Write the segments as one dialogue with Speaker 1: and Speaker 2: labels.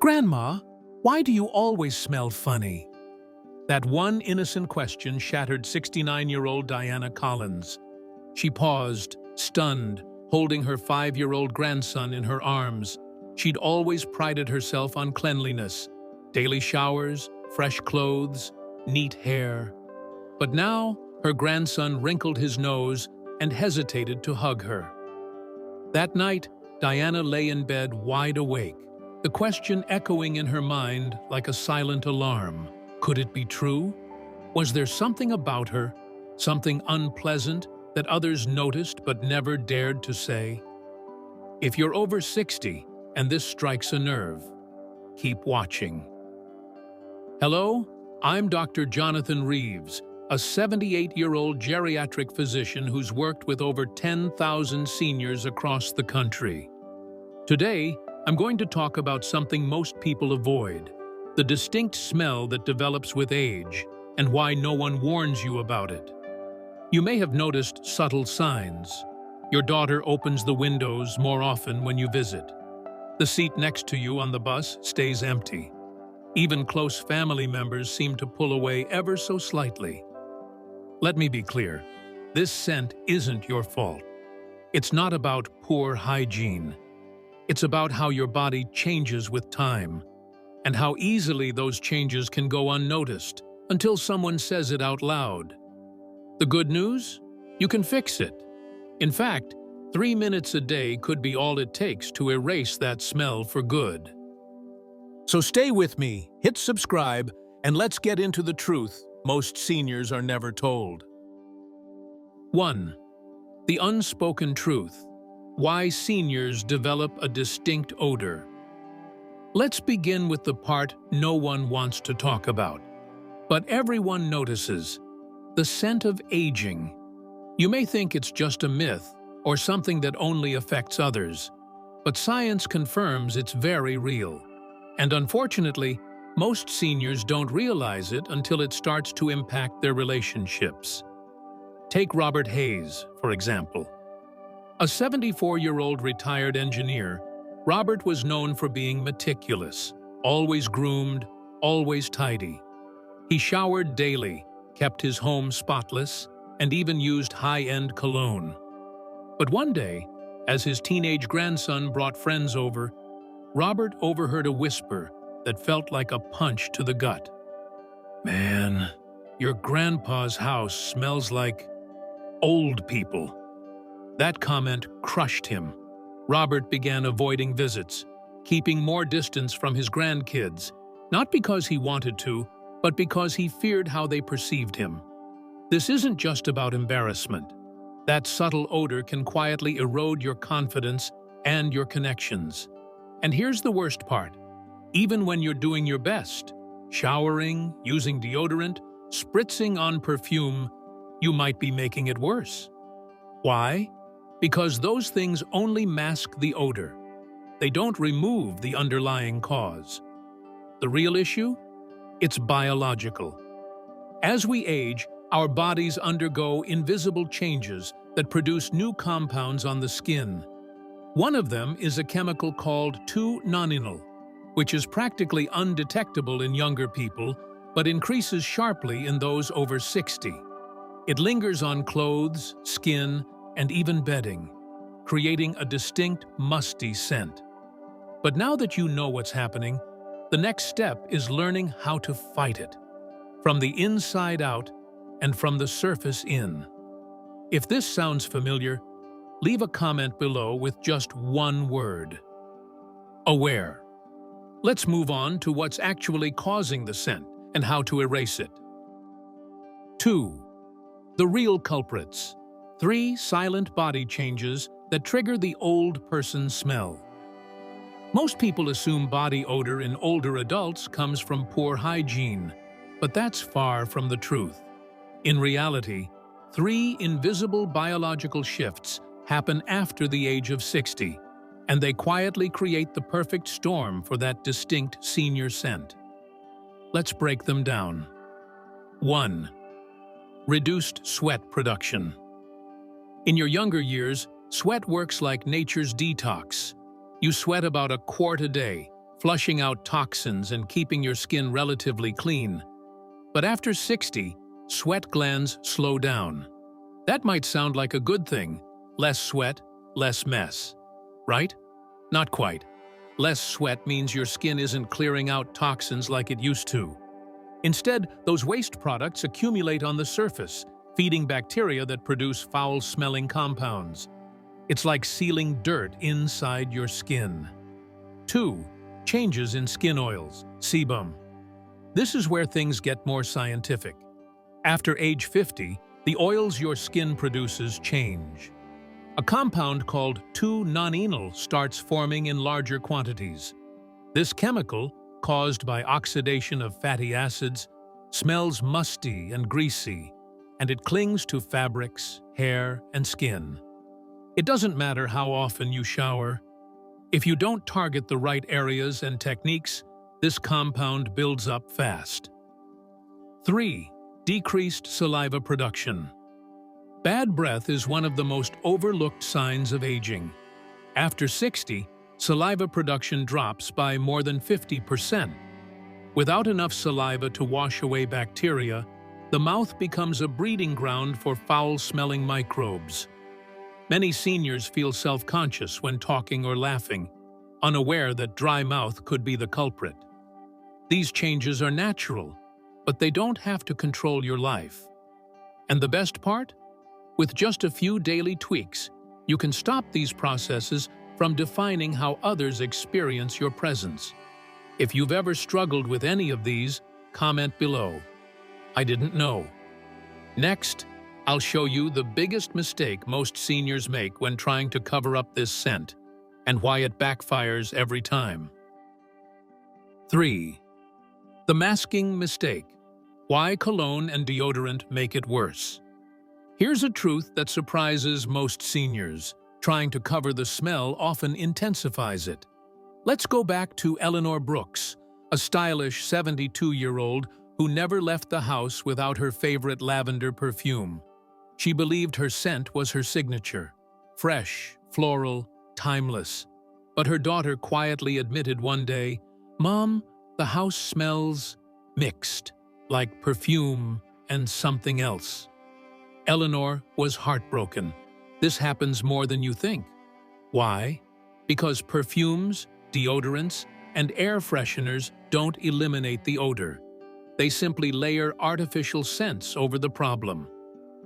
Speaker 1: Grandma, why do you always smell funny? That one innocent question shattered 69-year-old Diana Collins. She paused, stunned, holding her 5-year-old grandson in her arms. She'd always prided herself on cleanliness, daily showers, fresh clothes, neat hair. But now, her grandson wrinkled his nose and hesitated to hug her. That night, Diana lay in bed wide awake, the question echoing in her mind like a silent alarm. Could it be true? Was there something about her, something unpleasant that others noticed but never dared to say? If you're over 60 and this strikes a nerve, keep watching. Hello, I'm Dr. Jonathan Reeves, a 78-year-old geriatric physician who's worked with over 10,000 seniors across the country. Today, I'm going to talk about something most people avoid, the distinct smell that develops with age, and why no one warns you about it. You may have noticed subtle signs. Your daughter opens the windows more often when you visit. The seat next to you on the bus stays empty. Even close family members seem to pull away ever so slightly. Let me be clear, this scent isn't your fault. It's not about poor hygiene. It's about how your body changes with time, and how easily those changes can go unnoticed until someone says it out loud. The good news? You can fix it. In fact, 3 minutes a day could be all it takes to erase that smell for good. So stay with me, hit subscribe, and let's get into the truth most seniors are never told. 1. The unspoken truth. Why seniors develop a distinct odor. Let's begin with the part no one wants to talk about, but everyone notices: the scent of aging. You may think it's just a myth or something that only affects others, but science confirms it's very real. And unfortunately, most seniors don't realize it until it starts to impact their relationships. Take Robert Hayes, for example. A 74-year-old retired engineer, Robert was known for being meticulous, always groomed, always tidy. He showered daily, kept his home spotless, and even used high-end cologne. But one day, as his teenage grandson brought friends over, Robert overheard a whisper that felt like a punch to the gut. "Man, your grandpa's house smells like old people." That comment crushed him. Robert began avoiding visits, keeping more distance from his grandkids, not because he wanted to, but because he feared how they perceived him. This isn't just about embarrassment. That subtle odor can quietly erode your confidence and your connections. And here's the worst part. Even when you're doing your best, showering, using deodorant, spritzing on perfume, you might be making it worse. Why? Because those things only mask the odor. They don't remove the underlying cause. The real issue? It's biological. As we age, our bodies undergo invisible changes that produce new compounds on the skin. One of them is a chemical called 2-Nonenal, which is practically undetectable in younger people, but increases sharply in those over 60. It lingers on clothes, skin, and even bedding, creating a distinct, musty scent. But now that you know what's happening, the next step is learning how to fight it, from the inside out and from the surface in. If this sounds familiar, leave a comment below with just one word: aware. Let's move on to what's actually causing the scent and how to erase it. 2. The real culprits. 3 silent body changes that trigger the old person smell. Most people assume body odor in older adults comes from poor hygiene, but that's far from the truth. In reality, 3 invisible biological shifts happen after the age of 60, and they quietly create the perfect storm for that distinct senior scent. Let's break them down. 1. Reduced sweat production. In your younger years, sweat works like nature's detox. You sweat about a quart a day, flushing out toxins and keeping your skin relatively clean. But after 60, sweat glands slow down. That might sound like a good thing. Less sweat, less mess. Right? Not quite. Less sweat means your skin isn't clearing out toxins like it used to. Instead, those waste products accumulate on the surface, feeding bacteria that produce foul-smelling compounds. It's like sealing dirt inside your skin. 2. Changes in skin oils, sebum. This is where things get more scientific. After age 50, the oils your skin produces change. A compound called 2-Nonenal starts forming in larger quantities. This chemical, caused by oxidation of fatty acids, smells musty and greasy, and it clings to fabrics, hair, and skin. It doesn't matter how often you shower. If you don't target the right areas and techniques, this compound builds up fast. 3. Decreased saliva production. Bad breath is one of the most overlooked signs of aging. After 60, saliva production drops by more than 50%. Without enough saliva to wash away bacteria, the mouth becomes a breeding ground for foul-smelling microbes. Many seniors feel self-conscious when talking or laughing, unaware that dry mouth could be the culprit. These changes are natural, but they don't have to control your life. And the best part? With just a few daily tweaks, you can stop these processes from defining how others experience your presence. If you've ever struggled with any of these, comment below. I didn't know. Next, I'll show you the biggest mistake most seniors make when trying to cover up this scent, and why it backfires every time. 3. The masking mistake. Why cologne and deodorant make it worse. Here's a truth that surprises most seniors. Trying to cover the smell often intensifies it. Let's go back to Eleanor Brooks, a stylish 72-year-old who never left the house without her favorite lavender perfume. She believed her scent was her signature, fresh, floral, timeless. But her daughter quietly admitted one day, "Mom, the house smells mixed, like perfume and something else." Eleanor was heartbroken. This happens more than you think. Why? Because perfumes, deodorants, and air fresheners don't eliminate the odor. They simply layer artificial scents over the problem.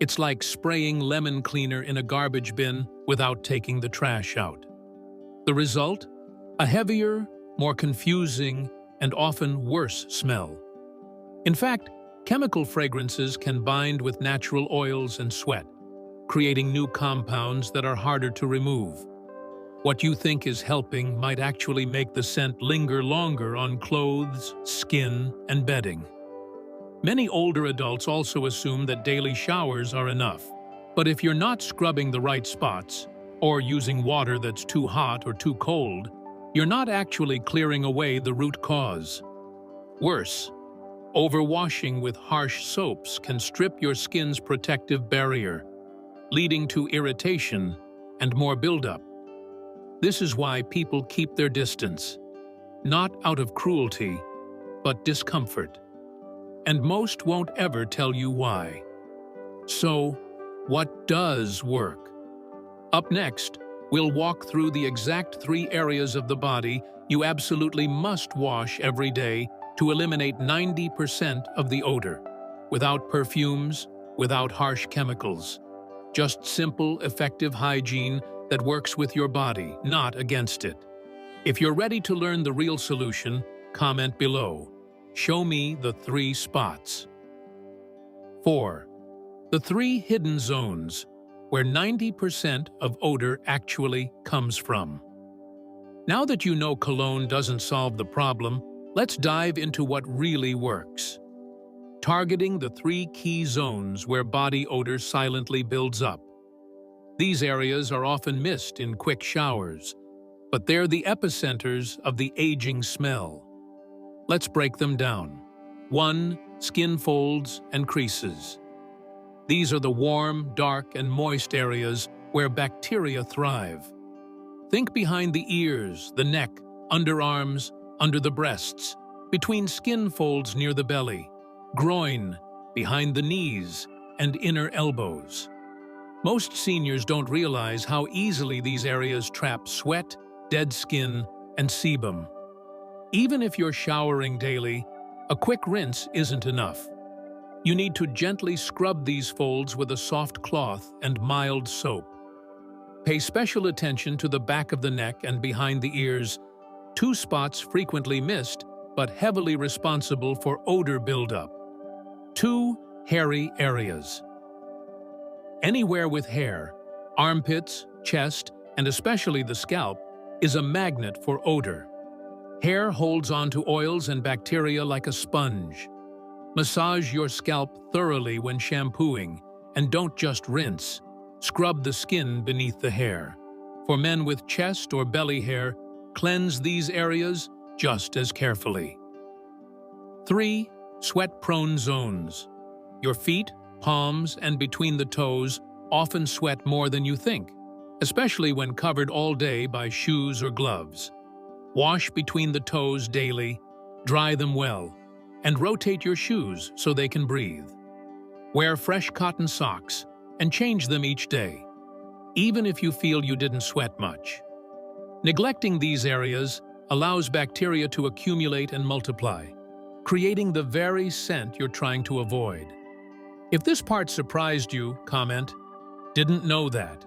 Speaker 1: It's like spraying lemon cleaner in a garbage bin without taking the trash out. The result? A heavier, more confusing, and often worse smell. In fact, chemical fragrances can bind with natural oils and sweat, creating new compounds that are harder to remove. What you think is helping might actually make the scent linger longer on clothes, skin, and bedding. Many older adults also assume that daily showers are enough. But if you're not scrubbing the right spots, or using water that's too hot or too cold, you're not actually clearing away the root cause. Worse, overwashing with harsh soaps can strip your skin's protective barrier, leading to irritation and more buildup. This is why people keep their distance, not out of cruelty, but discomfort. And most won't ever tell you why. So, what does work? Up next, we'll walk through the exact 3 areas of the body you absolutely must wash every day to eliminate 90% of the odor, without perfumes, without harsh chemicals. Just simple, effective hygiene that works with your body, not against it. If you're ready to learn the real solution, comment below. Show me the 3 spots. 4. The 3 hidden zones, where 90% of odor actually comes from. Now that you know cologne doesn't solve the problem, let's dive into what really works. Targeting the 3 key zones where body odor silently builds up. These areas are often missed in quick showers, but they're the epicenters of the aging smell. Let's break them down. 1. Skin folds and creases. These are the warm, dark, and moist areas where bacteria thrive. Think behind the ears, the neck, underarms, under the breasts, between skin folds near the belly, groin, behind the knees, and inner elbows. Most seniors don't realize how easily these areas trap sweat, dead skin, and sebum. Even if you're showering daily, a quick rinse isn't enough. You need to gently scrub these folds with a soft cloth and mild soap. Pay special attention to the back of the neck and behind the ears, two spots frequently missed but heavily responsible for odor buildup. 2 hairy areas. Anywhere with hair, armpits, chest, and especially the scalp, is a magnet for odor. Hair holds onto oils and bacteria like a sponge. Massage your scalp thoroughly when shampooing, and don't just rinse. Scrub the skin beneath the hair. For men with chest or belly hair, cleanse these areas just as carefully. 3 sweat-prone zones. Your feet, palms, and between the toes often sweat more than you think, especially when covered all day by shoes or gloves. Wash between the toes daily, dry them well, and rotate your shoes so they can breathe. Wear fresh cotton socks and change them each day, even if you feel you didn't sweat much. Neglecting these areas allows bacteria to accumulate and multiply, creating the very scent you're trying to avoid. If this part surprised you, comment, "Didn't know that."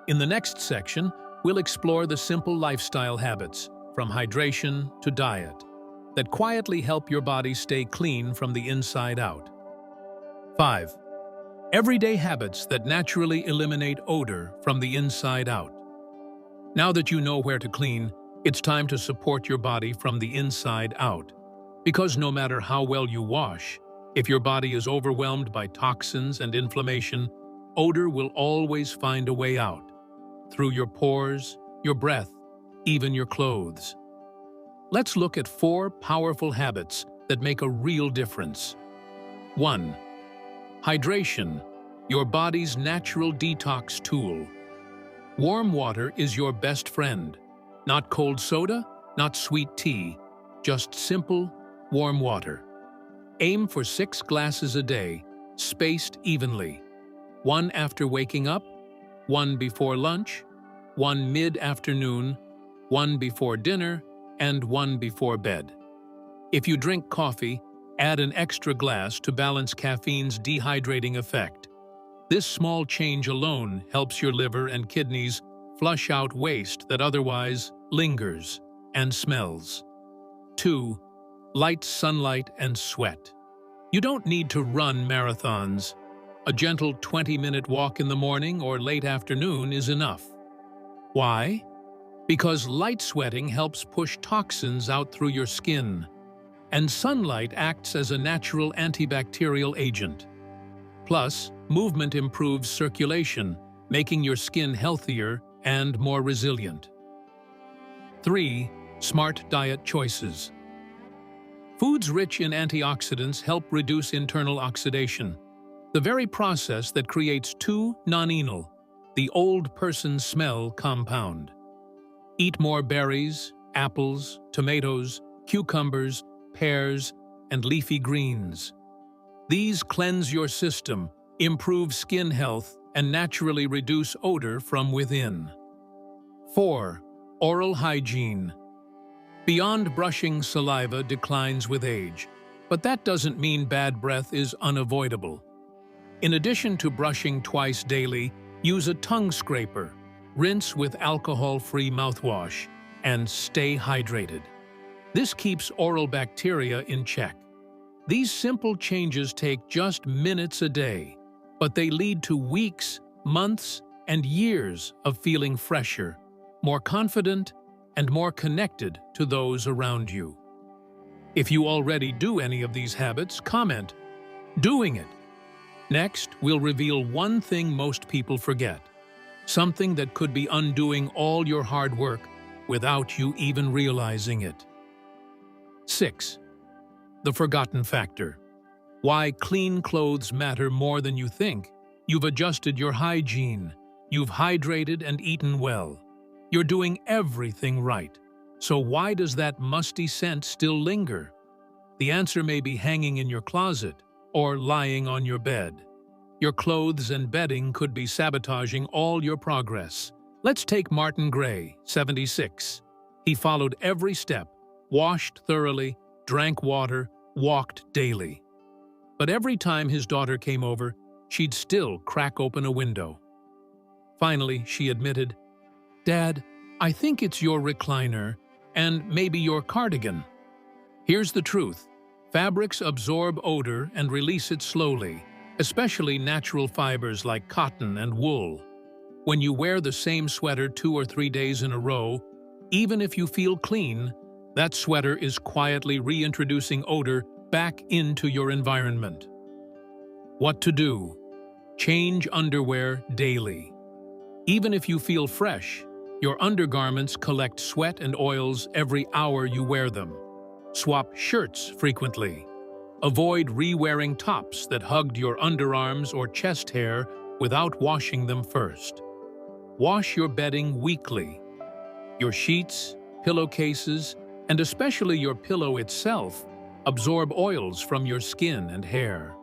Speaker 1: In the next section, we'll explore the simple lifestyle habits, from hydration to diet, that quietly help your body stay clean from the inside out. 5. Everyday habits that naturally eliminate odor from the inside out. Now that you know where to clean, it's time to support your body from the inside out. Because no matter how well you wash, if your body is overwhelmed by toxins and inflammation, odor will always find a way out. Through your pores, your breath, even your clothes. Let's look at 4 powerful habits that make a real difference. 1. Hydration, your body's natural detox tool. Warm water is your best friend. Not cold soda, not sweet tea, just simple, warm water. Aim for 6 glasses a day, spaced evenly. 1 after waking up, 1 before lunch, 1 mid-afternoon, 1 before dinner, and 1 before bed. If you drink coffee, add an extra glass to balance caffeine's dehydrating effect. This small change alone helps your liver and kidneys flush out waste that otherwise lingers and smells. 2. Light sunlight and sweat. You don't need to run marathons. A gentle 20-minute walk in the morning or late afternoon is enough. Why? Because light sweating helps push toxins out through your skin, and sunlight acts as a natural antibacterial agent. Plus, movement improves circulation, making your skin healthier and more resilient. 3. Smart diet choices. Foods rich in antioxidants help reduce internal oxidation, the very process that creates 2-Nonenal, the old person smell compound. Eat more berries, apples, tomatoes, cucumbers, pears, and leafy greens. These cleanse your system, improve skin health, and naturally reduce odor from within. 4. Oral hygiene. Beyond brushing, saliva declines with age, but that doesn't mean bad breath is unavoidable. In addition to brushing twice daily, use a tongue scraper, rinse with alcohol-free mouthwash, and stay hydrated. This keeps oral bacteria in check. These simple changes take just minutes a day, but they lead to weeks, months, and years of feeling fresher, more confident, and more connected to those around you. If you already do any of these habits, comment, "Doing it." Next, we'll reveal one thing most people forget, something that could be undoing all your hard work without you even realizing it. 6. The forgotten factor. Why clean clothes matter more than you think. You've adjusted your hygiene. You've hydrated and eaten well. You're doing everything right. So why does that musty scent still linger? The answer may be hanging in your closet or lying on your bed. Your clothes and bedding could be sabotaging all your progress. Let's take Martin Gray, 76. He followed every step, washed thoroughly, drank water, walked daily. But every time his daughter came over, she'd still crack open a window. Finally, she admitted, "Dad, I think it's your recliner and maybe your cardigan." Here's the truth. Fabrics absorb odor and release it slowly, especially natural fibers like cotton and wool. When you wear the same sweater 2 or 3 days in a row, even if you feel clean, that sweater is quietly reintroducing odor back into your environment. What to do? Change underwear daily. Even if you feel fresh, your undergarments collect sweat and oils every hour you wear them. Swap shirts frequently. Avoid re-wearing tops that hugged your underarms or chest hair without washing them first. Wash your bedding weekly. Your sheets, pillowcases, and especially your pillow itself absorb oils from your skin and hair.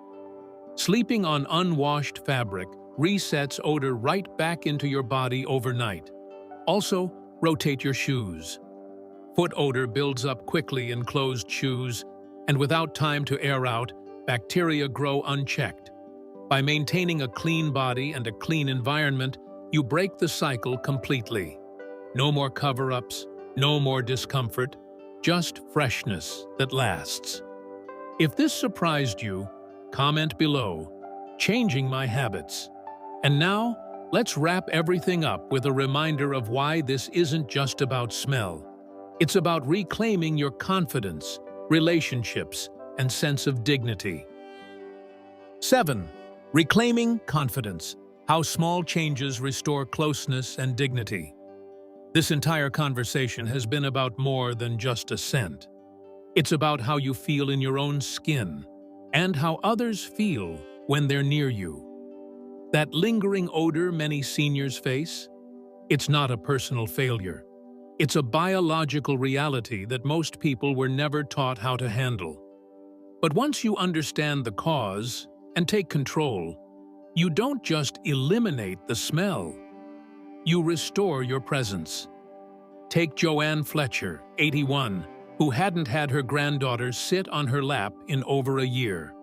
Speaker 1: Sleeping on unwashed fabric resets odor right back into your body overnight. Also, rotate your shoes. Foot odor builds up quickly in closed shoes, and without time to air out, bacteria grow unchecked. By maintaining a clean body and a clean environment, you break the cycle completely. No more cover-ups, no more discomfort, just freshness that lasts. If this surprised you, comment below, changing my habits. And now, let's wrap everything up with a reminder of why this isn't just about smell. It's about reclaiming your confidence, relationships, and sense of dignity. 7. Reclaiming confidence. How small changes restore closeness and dignity. This entire conversation has been about more than just a scent. It's about how you feel in your own skin and how others feel when they're near you. That lingering odor many seniors face? It's not a personal failure. It's a biological reality that most people were never taught how to handle. But once you understand the cause and take control, you don't just eliminate the smell. You restore your presence. Take Joanne Fletcher, 81, who hadn't had her granddaughter sit on her lap in over a year.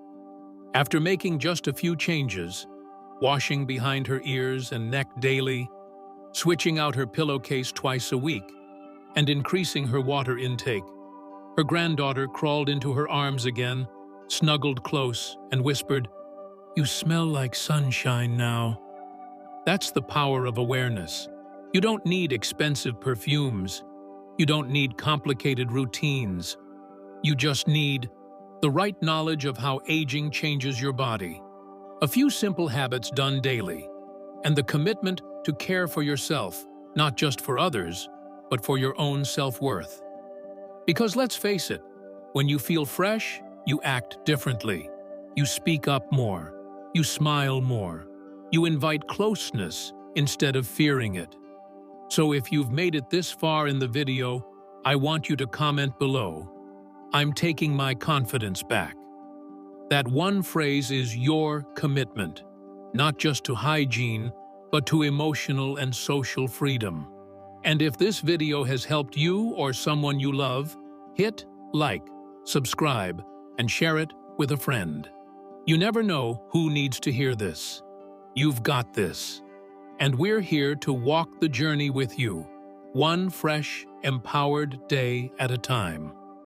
Speaker 1: After making just a few changes, washing behind her ears and neck daily, switching out her pillowcase twice a week, and increasing her water intake, her granddaughter crawled into her arms again, snuggled close, and whispered, "You smell like sunshine now." That's the power of awareness. You don't need expensive perfumes. You don't need complicated routines. You just need the right knowledge of how aging changes your body. A few simple habits done daily, and the commitment to care for yourself, not just for others, but for your own self-worth. Because let's face it, when you feel fresh, you act differently. You speak up more. You smile more. You invite closeness instead of fearing it. So if you've made it this far in the video, I want you to comment below, "I'm taking my confidence back." That one phrase is your commitment, not just to hygiene, but to emotional and social freedom. And if this video has helped you or someone you love, hit like, subscribe, and share it with a friend. You never know who needs to hear this. You've got this. And we're here to walk the journey with you, one fresh, empowered day at a time.